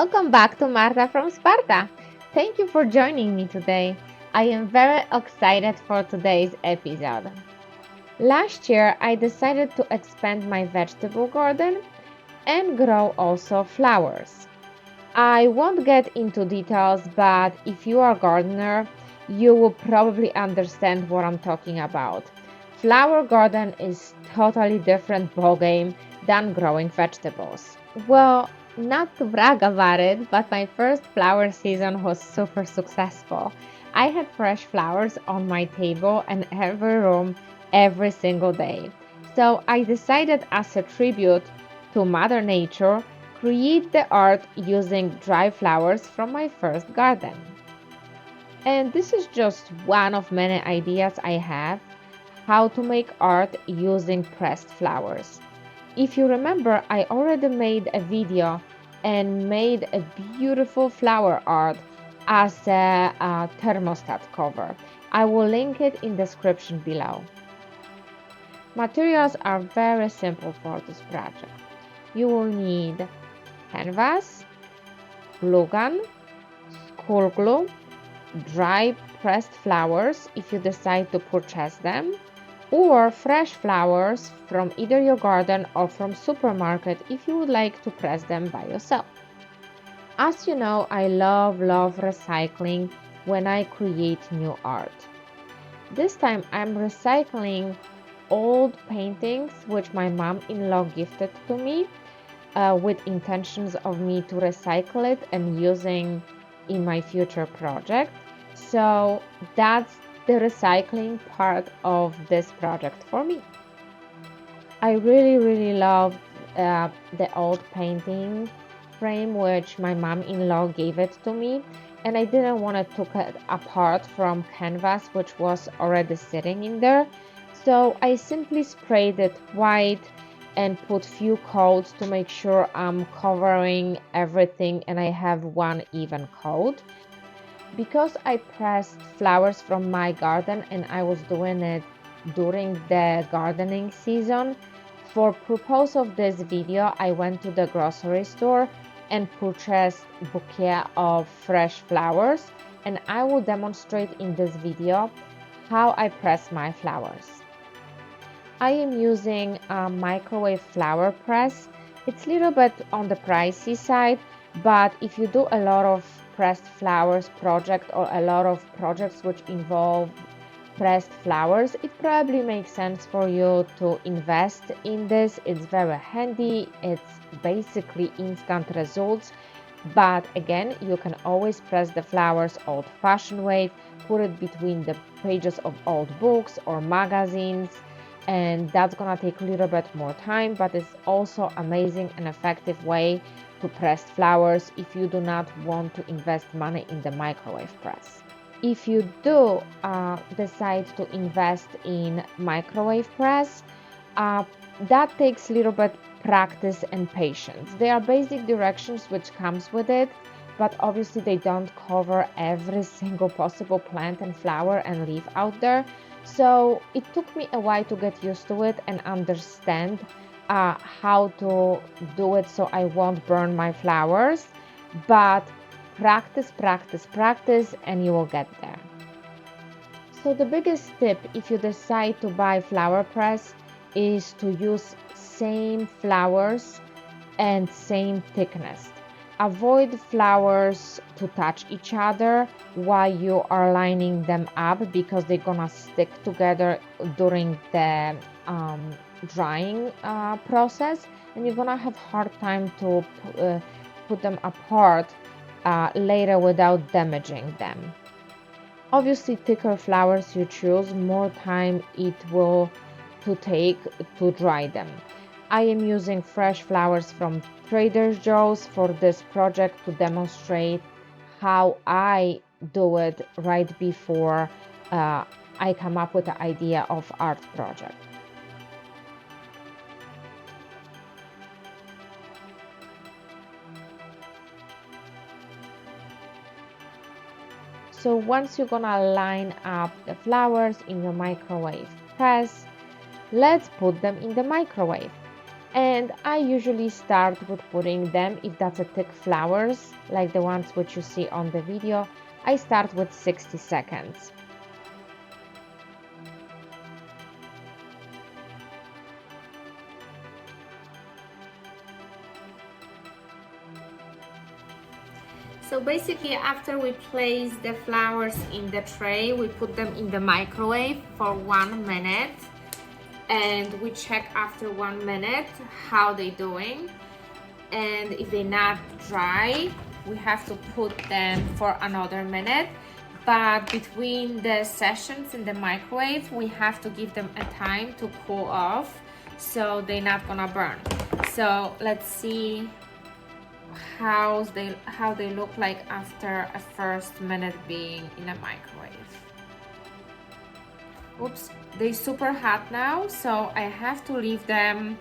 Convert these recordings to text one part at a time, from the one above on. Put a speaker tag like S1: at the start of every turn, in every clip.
S1: Welcome back to Marta from Sparta. Thank you for joining me today. I am very excited for today's episode. Last year, I decided to expand my vegetable garden and grow also flowers. I won't get into details, but if you are a gardener, you will probably understand what I'm talking about. Flower garden is totally different ballgame than growing vegetables. Well, not to brag about it, but my first flower season was super successful. I had fresh flowers on my table and every room every single day. So I decided as a tribute to Mother Nature, create the art using dry flowers from my first garden. And this is just one of many ideas I have how to make art using pressed flowers. If you remember, I already made a video and made a beautiful flower art as a thermostat cover. I will link it in the description below. Materials are very simple for this project. You will need canvas, glue gun, school glue, dry pressed flowers if you decide to purchase them, or fresh flowers from either your garden or from supermarket if you would like to press them by yourself. As you know, I love recycling when I create new art. This time I'm recycling old paintings which my mom-in-law gifted to me with intentions of me to recycle it and using in my future project. So that's the recycling part of this project for me. I really love the old painting frame which my mom-in-law gave it to me, and I didn't want to take it apart from canvas which was already sitting in there. So I simply sprayed it white and put few coats to make sure I'm covering everything and I have one even coat. Because I pressed flowers from my garden and I was doing it during the gardening season, for purpose of this video, I went to the grocery store and purchased a bouquet of fresh flowers, and I will demonstrate in this video how I press my flowers. I am using a microwave flower press. It's a little bit on the pricey side, but if you do a lot of pressed flowers project or a lot of projects which involve pressed flowers, it probably makes sense for you to invest in this. It's very handy, it's basically instant results, but again, you can always press the flowers old-fashioned way, put it between the pages of old books or magazines, and that's gonna take a little bit more time, but it's also amazing and effective way to press flowers if you do not want to invest money in the microwave press. If you do decide to invest in microwave press, that takes a little bit practice and patience. There are basic directions which comes with it, but obviously they don't cover every single possible plant and flower and leaf out there. So it took me a while to get used to it and understand how to do it so I won't burn my flowers. But practice, and you will get there. So the biggest tip if you decide to buy flower press is to use same flowers and same thickness. Avoid flowers to touch each other while you are lining them up because they're gonna stick together during the drying process, and you're gonna have hard time to put them apart later without damaging them. Obviously, thicker flowers you choose, more time it will to take to dry them. I am using fresh flowers from Trader Joe's for this project to demonstrate how I do it right before I come up with the idea of art project. So once you're gonna line up the flowers in your microwave press, let's put them in the microwave. And I usually start with putting them, if that's a thick flowers, like the ones which you see on the video, I start with 60 seconds.
S2: So basically, after we place the flowers in the tray, we put them in the microwave for 1 minute, and we check after 1 minute how they're doing. And if they're not dry, we have to put them for another minute. But between the sessions in the microwave, we have to give them a time to cool off, so they're not gonna burn. So let's see how they look like after a first minute being in a microwave. Oops, they're super hot now, so I have to leave them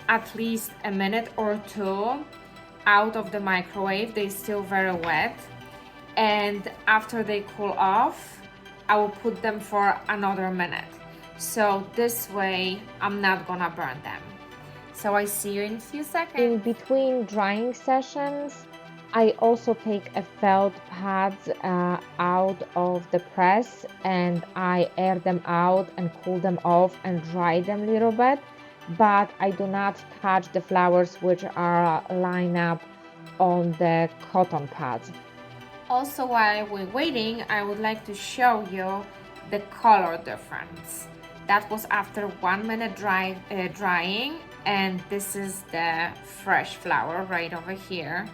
S2: at least a minute or two out of the microwave. They're still very wet, and after they cool off, I will put them for another minute, so this way I'm not gonna burn them. So I see you in a few seconds.
S1: In between drying sessions, I also take a felt pads out of the press, and I air them out and cool them off and dry them a little bit, but I do not touch the flowers which are lined up on the cotton pads.
S2: Also, while we're waiting, I would like to show you the color difference. That was after 1 minute drying, and this is the fresh flower right over here.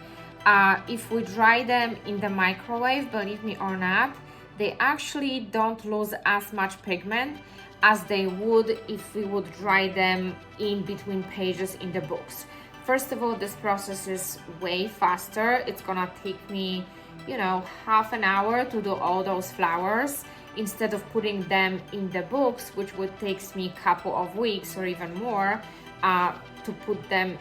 S2: If we dry them in the microwave, believe me or not, they actually don't lose as much pigment as they would if we would dry them in between pages in the books. First of all, this process is way faster. It's gonna take me, half an hour to do all those flowers, instead of putting them in the books, which would take me a couple of weeks or even more to put them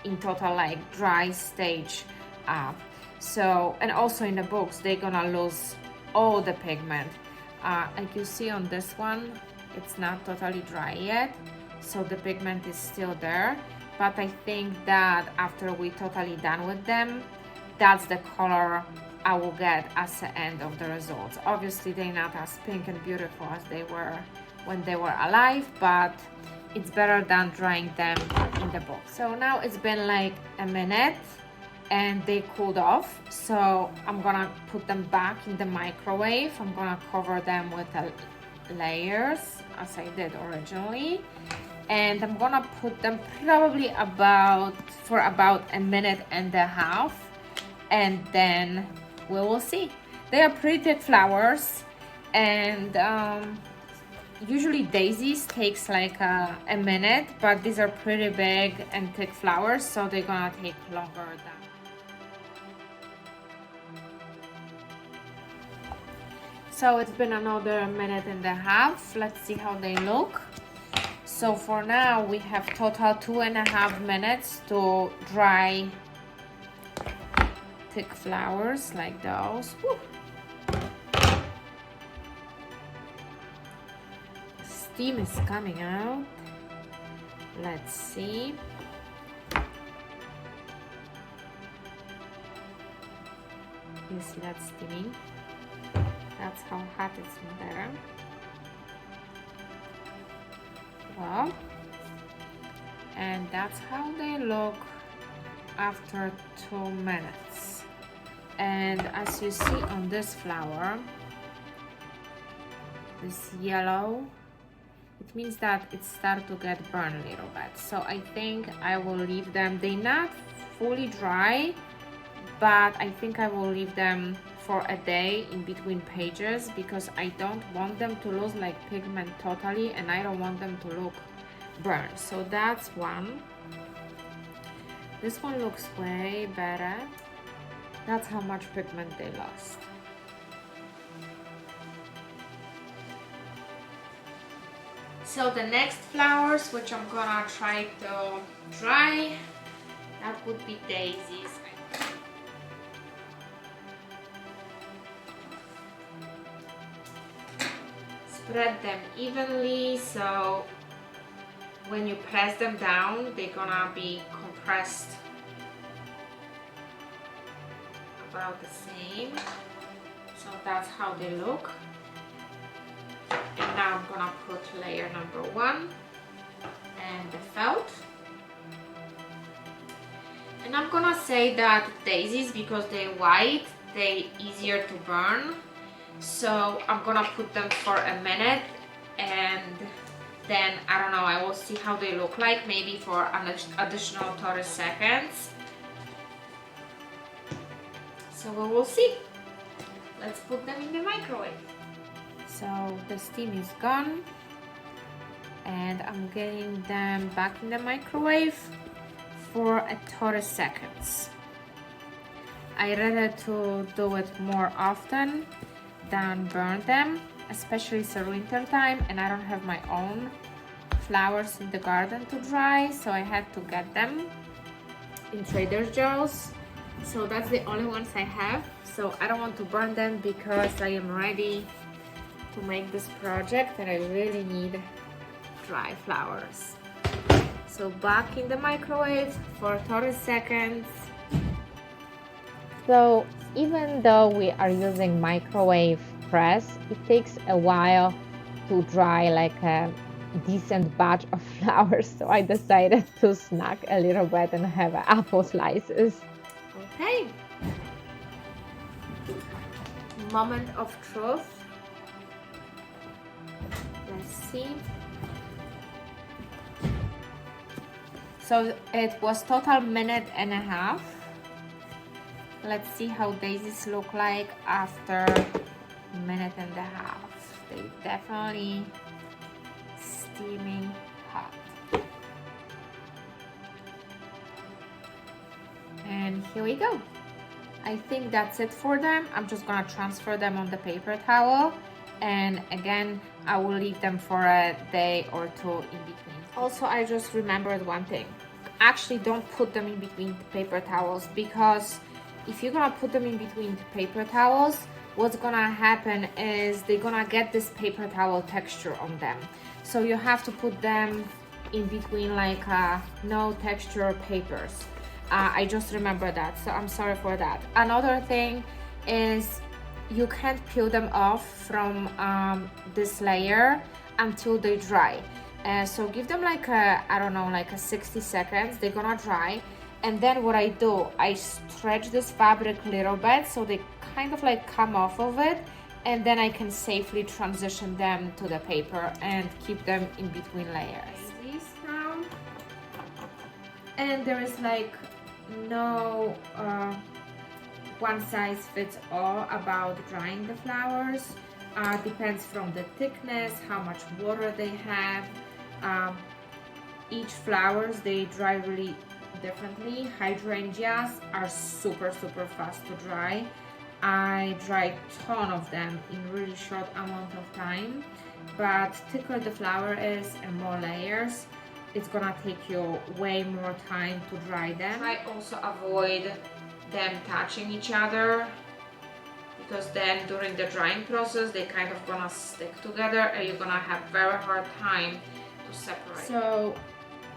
S2: in total like dry stage. So, and also in the books, they're gonna lose all the pigment. Like you see on this one, it's not totally dry yet, so the pigment is still there. But I think that after we're totally done with them, that's the color I will get as the end of the results. Obviously, they're not as pink and beautiful as they were when they were alive, but it's better than drying them in the book. So now it's been like a minute and they cooled off. So I'm gonna put them back in the microwave. I'm gonna cover them with layers as I did originally. And I'm gonna put them probably for about a minute and a half, and then we will see. They are pretty thick flowers, and usually daisies takes like a minute, but these are pretty big and thick flowers, so they're gonna take longer than. So it's been another minute and a half. Let's see how they look. So for now, we have total 2.5 minutes to dry thick flowers like those. Woo. Steam is coming out. Let's see. You see that steaming? That's how hot it's in there. Well, and that's how they look after 2 minutes. And as you see on this flower, this yellow, it means that it started to get burned a little bit. So I think I will leave them. They're not fully dry, but I think I will leave them for a day in between pages, because I don't want them to lose like pigment totally, and I don't want them to look burned. So that's one. This one looks way better. That's how much pigment they lost. So the next flowers, which I'm gonna try to dry, that would be daisies. Spread them evenly so when you press them down, they're gonna be compressed about the same. So that's how they look. And now I'm gonna put layer number 1 and the felt. And I'm gonna say that daisies, because they're white, they're easier to burn. So I'm gonna put them for a minute, and then I don't know, I will see how they look like, maybe for an additional 30 seconds. So we will see. Let's put them in the microwave. So the steam is gone, and I'm getting them back in the microwave for a 30 seconds. I rather to do it more often than burn them, especially it's winter time and I don't have my own flowers in the garden to dry, so I had to get them in Trader Joe's. So that's the only ones I have. So I don't want to burn them because I am ready to make this project and I really need dry flowers. So back in the microwave for 30 seconds.
S1: So even though we are using microwave press, it takes a while to dry like a decent batch of flowers. So I decided to snack a little bit and have apple slices.
S2: Okay. Moment of truth. Let's see. So it was total minute and a half. Let's see how daisies look like after minute and a half. They definitely steaming hot. And here we go. I think that's it for them. I'm just gonna transfer them on the paper towel, and again I will leave them for a day or two in between. Also, I just remembered one thing. Actually, don't put them in between the paper towels, because if you're gonna put them in between the paper towels, what's gonna happen is they're gonna get this paper towel texture on them. So you have to put them in between like no texture papers. I just remember that, so I'm sorry for that. Another thing is you can't peel them off from this layer until they dry. So give them like I don't know, like a 60 seconds, they're gonna dry. And then what I do, I stretch this fabric a little bit so they kind of like come off of it, and then I can safely transition them to the paper and keep them in between layers. These now, and there is like no one size fits all about drying the flowers. Depends from the thickness, how much water they have. Each flowers, they dry really differently. Hydrangeas are super fast to dry. I dry a ton of them in really short amount of time, but thicker the flower is and more layers, it's gonna take you way more time to dry them. I also avoid them touching each other, because then during the drying process they kind of gonna stick together and you're gonna have very hard time to separate. So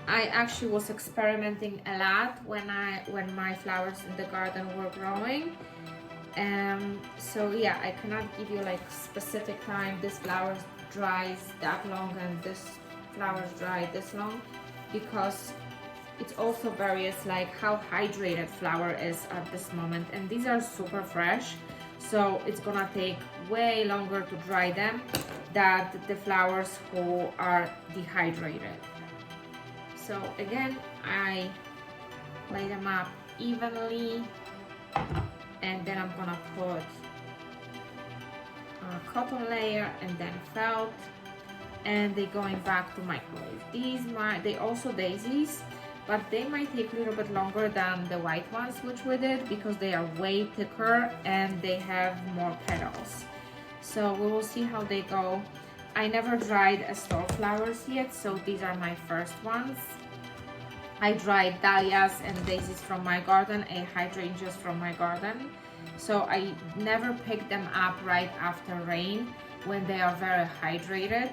S2: I actually was experimenting a lot when my flowers in the garden were growing. So yeah, I cannot give you like specific time this flower dries that long and this flowers dry this long, because it also varies like how hydrated flower is at this moment, and these are super fresh, so it's gonna take way longer to dry them than the flowers who are dehydrated. So again, I lay them up evenly, and then I'm gonna put a cotton layer and then felt, and they're going back to microwave. They also daisies, but they might take a little bit longer than the white ones which we did, because they are way thicker and they have more petals. So we will see how they go. I never dried a store flowers yet, so these are my first ones. I dried dahlias and daisies from my garden and hydrangeas from my garden. So I never pick them up right after rain when they are very hydrated.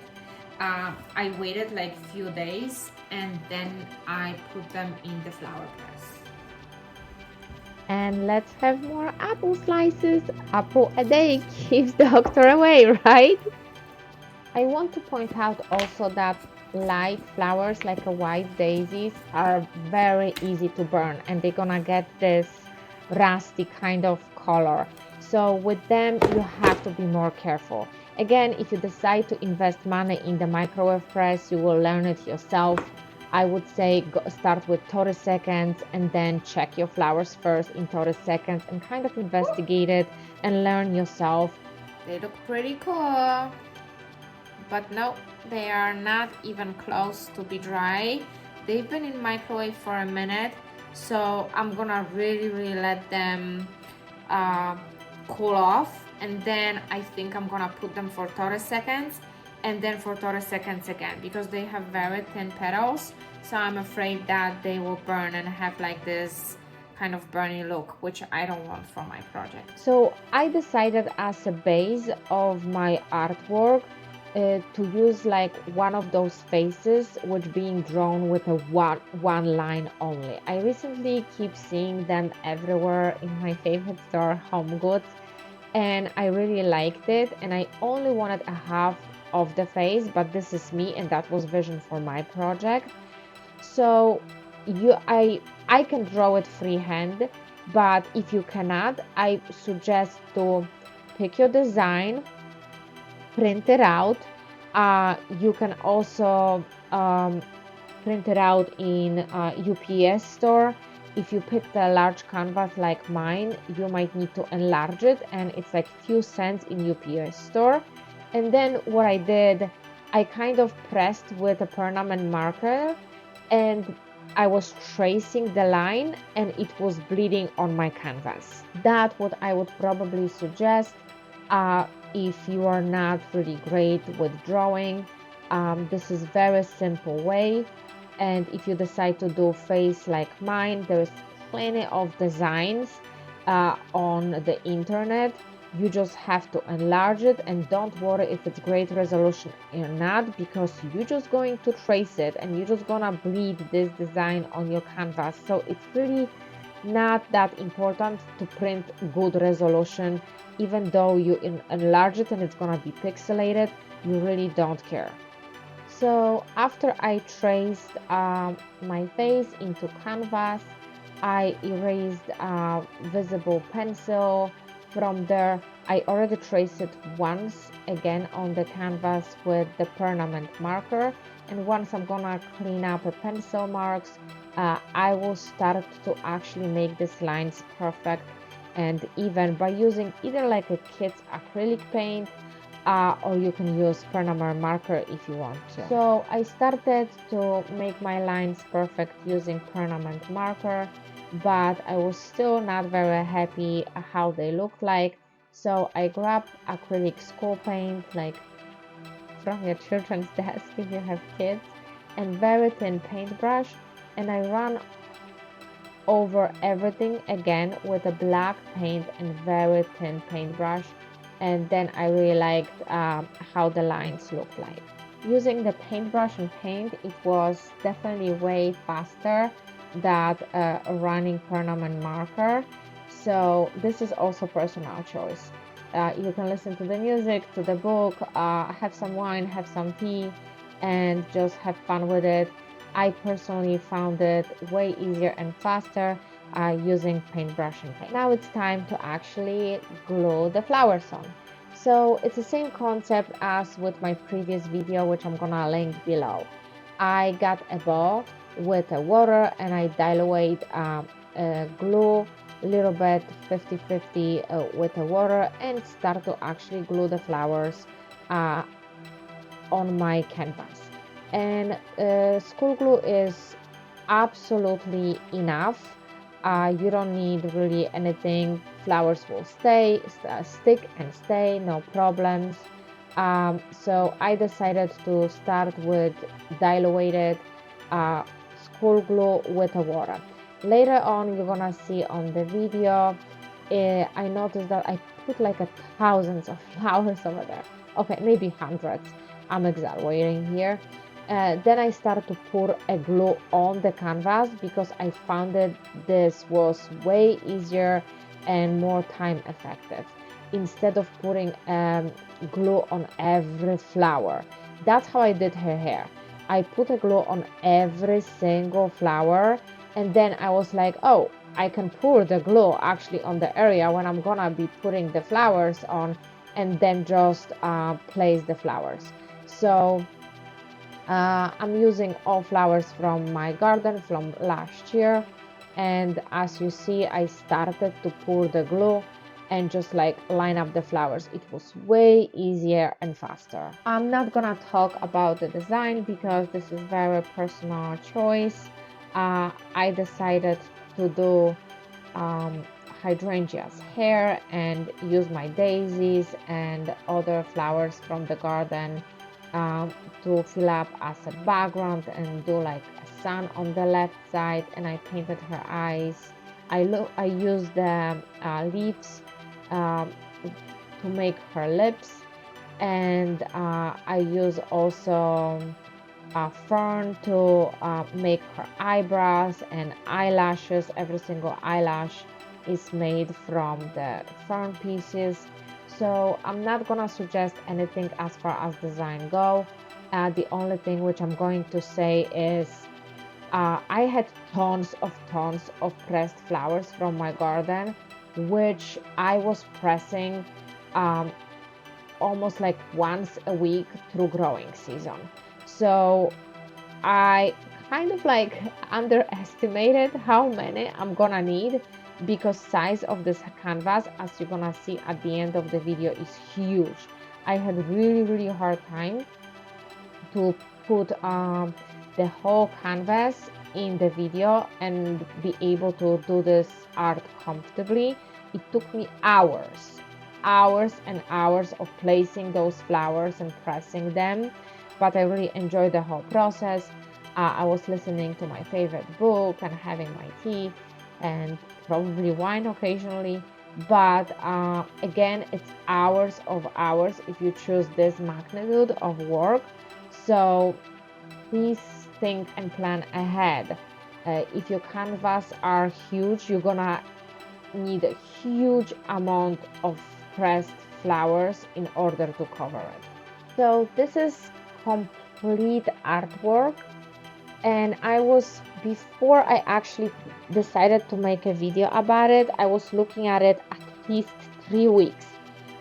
S2: I waited like few days and then I put them in the flower press.
S1: And let's have more apple slices. Apple a day keeps the doctor away, right? I want to point out also that light flowers like a white daisies are very easy to burn and they're gonna get this rusty kind of color. So with them, you have to be more careful. Again, if you decide to invest money in the microwave press, you will learn it yourself. I would say start with 30 seconds and then check your flowers first in 30 seconds and kind of investigate it and learn yourself.
S2: They look pretty cool. But no, they are not even close to be dry. They've been in microwave for a minute, so I'm gonna really let them cool off, and then I think I'm gonna put them for 30 seconds and then for 30 seconds again, because they have very thin petals, so I'm afraid that they will burn and have like this kind of burny look, which I don't want for my project.
S1: So I decided as a base of my artwork to use like one of those faces which being drawn with a one line only. I recently keep seeing them everywhere in my favorite store, Home Goods, and I really liked it, and I only wanted a half of the face, but this is me and that was vision for my project. So I can draw it freehand, but if you cannot, I suggest to pick your design, print it out. You can also print it out in UPS store. If you picked a large canvas like mine, you might need to enlarge it, and it's like few cents in UPS store. And then what I did, I kind of pressed with a permanent marker, and I was tracing the line and it was bleeding on my canvas. That's what I would probably suggest if you are not really great with drawing. This is very simple way, and if you decide to do face like mine, there's plenty of designs on the internet. You just have to enlarge it, and don't worry if it's great resolution or not, because you're just going to trace it and you're just gonna bleed this design on your canvas. So it's really not that important to print good resolution. Even though you enlarge it and it's gonna be pixelated, you really don't care. So after I traced my face into canvas, I erased visible pencil. From there, I already traced it once again on the canvas with the permanent marker, and once I'm gonna clean up the pencil marks, I will start to actually make these lines perfect and even by using either like a kid's acrylic paint or you can use permanent marker if you want to. So I started to make my lines perfect using permanent marker, but I was still not very happy how they look like. So I grabbed acrylic school paint, like from your children's desk if you have kids, and very thin paintbrush, and I run over everything again with a black paint and very thin paintbrush, and then I really liked how the lines look like. Using the paintbrush and paint, it was definitely way faster than running permanent marker. So this is also personal choice. You can listen to the music, to the book, have some wine, have some tea, and just have fun with it. I personally found it way easier and faster using paintbrush and paint. Now it's time to actually glue the flowers on. So it's the same concept as with my previous video, which I'm gonna link below. I got a bowl with water and I dilute glue a little bit 50-50 with the water and start to actually glue the flowers on my canvas. And school glue is absolutely enough. You don't need really anything. Flowers will stay, stick and stay, no problems. So I decided to start with diluted school glue with the water. Later on, you're gonna see on the video, I noticed that I put like thousands of flowers over there. Okay, maybe hundreds. I'm exaggerating here. Then I started to pour a glue on the canvas because I found that this was way easier and more time effective instead of putting glue on every flower. That's how I did her hair. I put a glue on every single flower, and then I was like, oh, I can pour the glue actually on the area when I'm gonna be putting the flowers on, and then just place the flowers. So I'm using all flowers from my garden from last year, and as you see, I started to pour the glue and just like line up the flowers. It was way easier and faster. I'm not gonna talk about the design because this is very personal choice. I decided to do hydrangeas hair and use my daisies and other flowers from the garden um, to fill up as a background and do like a sun on the left side, and I painted her eyes. I used the leaves um, to make her lips, and I use also a fern to make her eyebrows and eyelashes. Every single eyelash is made from the fern pieces. So I'm not gonna suggest anything as far as design go. The only thing which I'm going to say is I had tons of pressed flowers from my garden, which I was pressing um, almost like once a week through growing season. So I kind of like underestimated how many I'm gonna need because size of this canvas, as you're gonna see at the end of the video, is huge. I had really hard time to put the whole canvas in the video and be able to do this art comfortably. It took me hours and hours of placing those flowers and pressing them, but I really enjoyed the whole process. I was listening to my favorite book and having my tea and probably wine occasionally, but again, it's hours of hours if you choose this magnitude of work. So please think and plan ahead. If your canvas are huge, you're gonna need a huge amount of pressed flowers in order to cover it. So this is complete artwork, and before I actually decided to make a video about it, I was looking at it at least 3 weeks.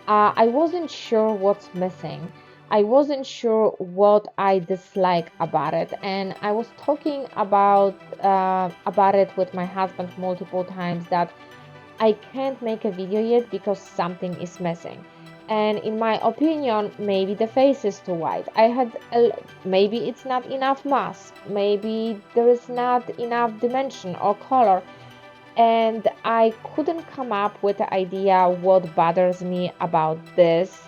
S1: I wasn't sure what's missing. I wasn't sure what I dislike about it, and I was talking about it with my husband multiple times that I can't make a video yet because something is missing. And in my opinion, maybe the face is too wide. Maybe it's not enough mass. Maybe there is not enough dimension or color. And I couldn't come up with the idea what bothers me about this,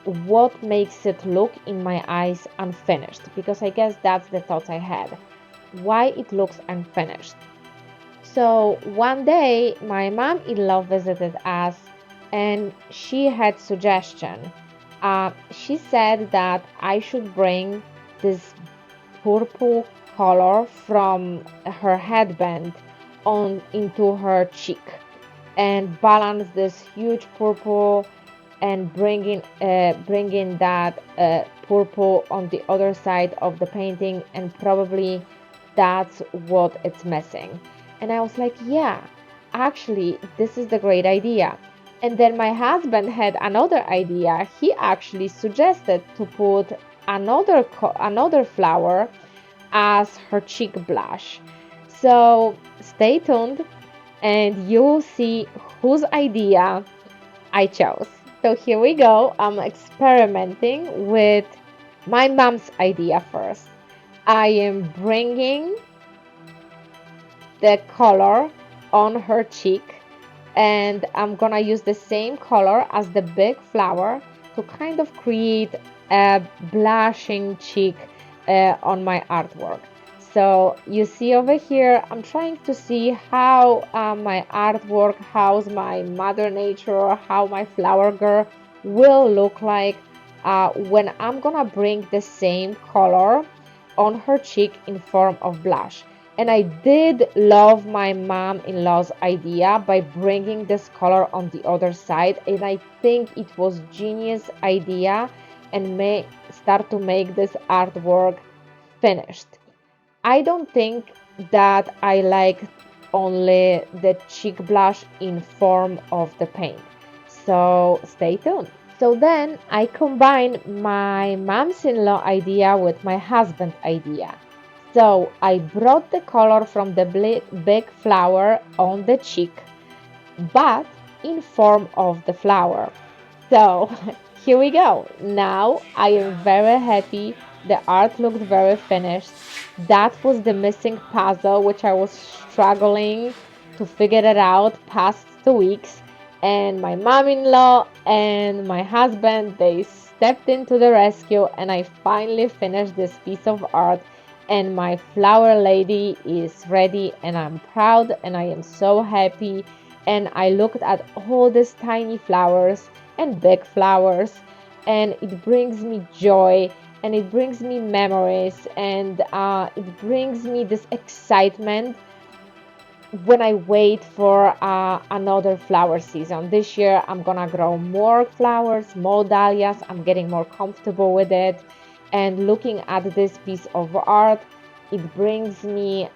S1: what makes it look in my eyes unfinished, because I guess that's the thoughts I had. Why it looks unfinished. So one day my mom-in-law visited us and she had suggestion. She said that I should bring this purple color from her headband on into her cheek and balance this huge purple and bringing that purple on the other side of the painting, and probably that's what it's missing. And I was like, yeah, actually this is the great idea. And then my husband had another idea. He actually suggested to put another flower as her cheek blush. So stay tuned and you'll see whose idea I chose. So here we go. I'm experimenting with my mom's idea first. I am bringing the color on her cheek, and I'm gonna use the same color as the big flower to kind of create a blushing cheek on my artwork. So you see over here, I'm trying to see how my artwork, how's my mother nature, how my flower girl will look like when I'm gonna bring the same color on her cheek in form of blush. And I did love my mom-in-law's idea by bringing this color on the other side, and I think it was genius idea and may start to make this artwork finished. I don't think that I like only the cheek blush in form of the paint. So stay tuned. So then I combine my mom's-in-law idea with my husband's idea. So I brought the color from the big flower on the cheek, but in form of the flower. So here we go. Now I am very happy. The art looked very finished. That was the missing puzzle, which I was struggling to figure it out past 2 weeks. And my mom-in-law and my husband, they stepped into the rescue, and I finally finished this piece of art. And my flower lady is ready, and I'm proud, and I am so happy. And I looked at all these tiny flowers and big flowers, and it brings me joy, and it brings me memories, and it brings me this excitement when I wait for another flower season. This year I'm gonna grow more flowers, more dahlias. I'm getting more comfortable with it, and looking at this piece of art, it brings me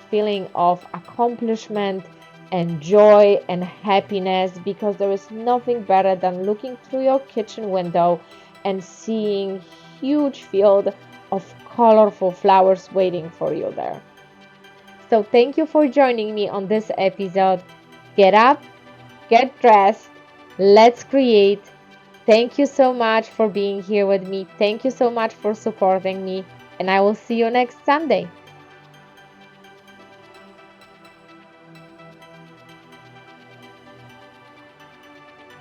S1: feeling of accomplishment and joy and happiness, because there is nothing better than looking through your kitchen window and seeing huge field of colorful flowers waiting for you there. So thank you for joining me on this episode. Get up, get dressed, let's create. Thank you so much for being here with me. Thank you so much for supporting me, and I will see you next Sunday.